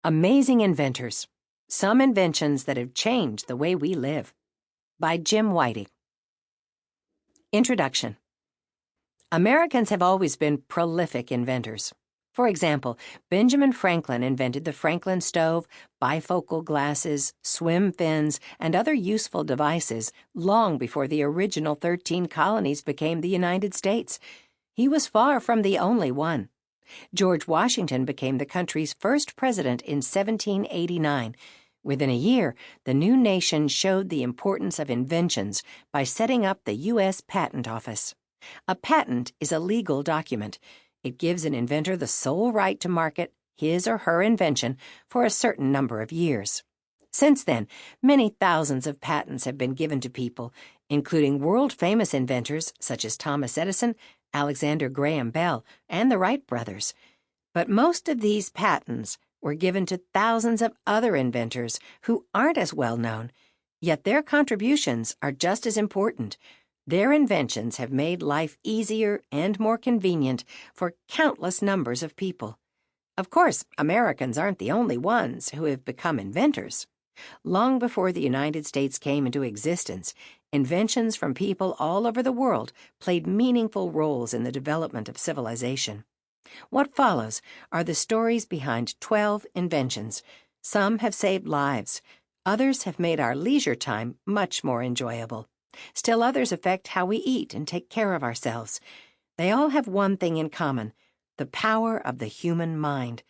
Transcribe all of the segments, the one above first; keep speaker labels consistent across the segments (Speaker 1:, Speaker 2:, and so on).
Speaker 1: Amazing Inventors, Some Inventions That Have Changed the Way We Live, by Jim Whiting. Introduction. Americans have always been prolific inventors. For example, Benjamin Franklin invented the Franklin stove, bifocal glasses, swim fins, and other useful devices long before the original 13 colonies became the United States. He was far from the only one. George Washington became the country's first president in 1789. Within a year, the new nation showed the importance of inventions by setting up the U.S. Patent Office. A patent is a legal document. It gives an inventor the sole right to market his or her invention for a certain number of years. Since then, many thousands of patents have been given to people, including world-famous inventors such as Thomas Edison, Alexander Graham Bell, and the Wright brothers. But most of these patents were given to thousands of other inventors who aren't as well known, yet their contributions are just as important. Their inventions have made life easier and more convenient for countless numbers of people. Of course, Americans aren't the only ones who have become inventors. Long before the United States came into existence, inventions from people all over the world played meaningful roles in the development of civilization. What follows are the stories behind 12 inventions. Some have saved lives. Others have made our leisure time much more enjoyable. Still others affect how we eat and take care of ourselves. They all have one thing in common: the power of the human mind.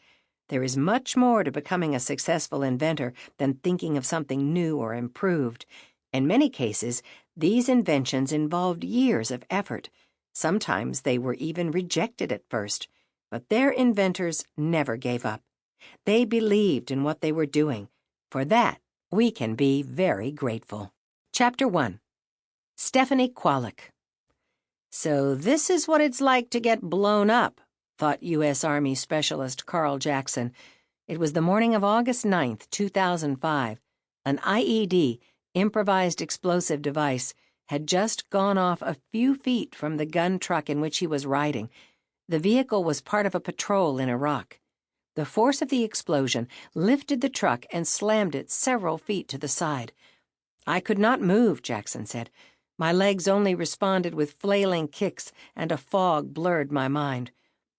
Speaker 1: There is much more to becoming a successful inventor than thinking of something new or improved. In many cases, these inventions involved years of effort. Sometimes they were even rejected at first. But their inventors never gave up. They believed in what they were doing. For that, we can be very grateful. Chapter 1. Stephanie Kwolek. So this is what it's like to get blown up, thought U.S. Army Specialist Carl Jackson. It was the morning of August 9th, 2005. An IED, improvised explosive device, had just gone off a few feet from the gun truck in which he was riding. The vehicle was part of a patrol in Iraq. The force of the explosion lifted the truck and slammed it several feet to the side. "I could not move," Jackson said. "My legs only responded with flailing kicks, and a fog blurred my mind.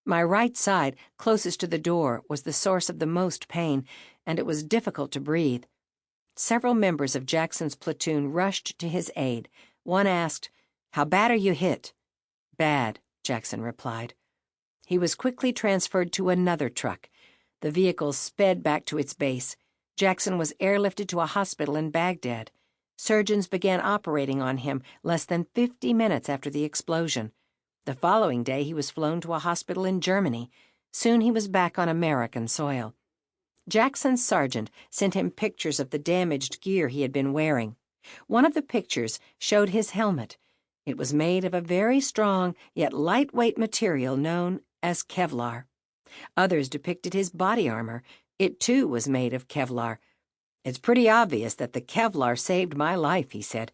Speaker 1: My right side, closest to the door, was the source of the most pain, and it was difficult to breathe." Several members of Jackson's platoon rushed to his aid. One asked, "How bad are you hit?" "Bad," Jackson replied. He was quickly transferred to another truck. The vehicle sped back to its base. Jackson was airlifted to a hospital in Baghdad. Surgeons began operating on him less than 50 minutes after the explosion. The following day, he was flown to a hospital in Germany. Soon he was back on American soil. Jackson's sergeant sent him pictures of the damaged gear he had been wearing. One of the pictures showed his helmet. It was made of a very strong yet lightweight material known as Kevlar. Others depicted his body armor. It too was made of Kevlar. "It's pretty obvious that the Kevlar saved my life," he said.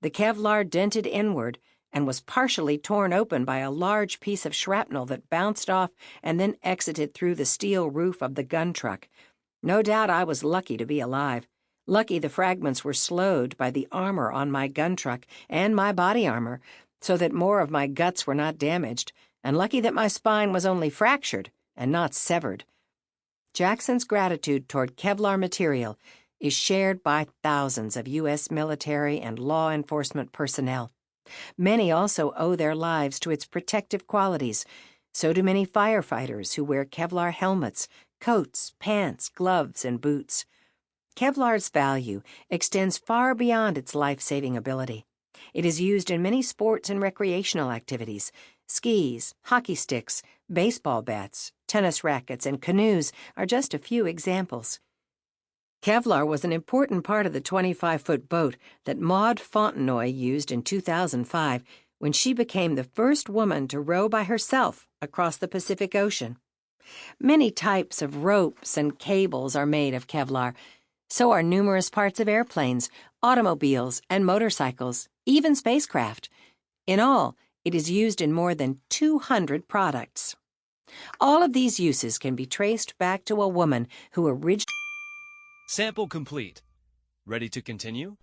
Speaker 1: The Kevlar dented inward and was partially torn open by a large piece of shrapnel that bounced off and then exited through the steel roof of the gun truck. No doubt I was lucky to be alive. Lucky the fragments were slowed by the armor on my gun truck and my body armor, so that more of my guts were not damaged, and lucky that my spine was only fractured and not severed. Jackson's gratitude toward Kevlar material is shared by thousands of U.S. military and law enforcement personnel. Many also owe their lives to its protective qualities. So do many firefighters who wear Kevlar helmets, coats, pants, gloves, and boots. Kevlar's value extends far beyond its life-saving ability. It is used in many sports and recreational activities. Skis, hockey sticks, baseball bats, tennis rackets, and canoes are just a few examples. Kevlar was an important part of the 25-foot boat that Maud Fontenoy used in 2005 when she became the first woman to row by herself across the Pacific Ocean. Many types of ropes and cables are made of Kevlar. So are numerous parts of airplanes, automobiles, and motorcycles, even spacecraft. In all, it is used in more than 200 products. All of these uses can be traced back to a woman who originally...
Speaker 2: Sample complete. Ready to continue?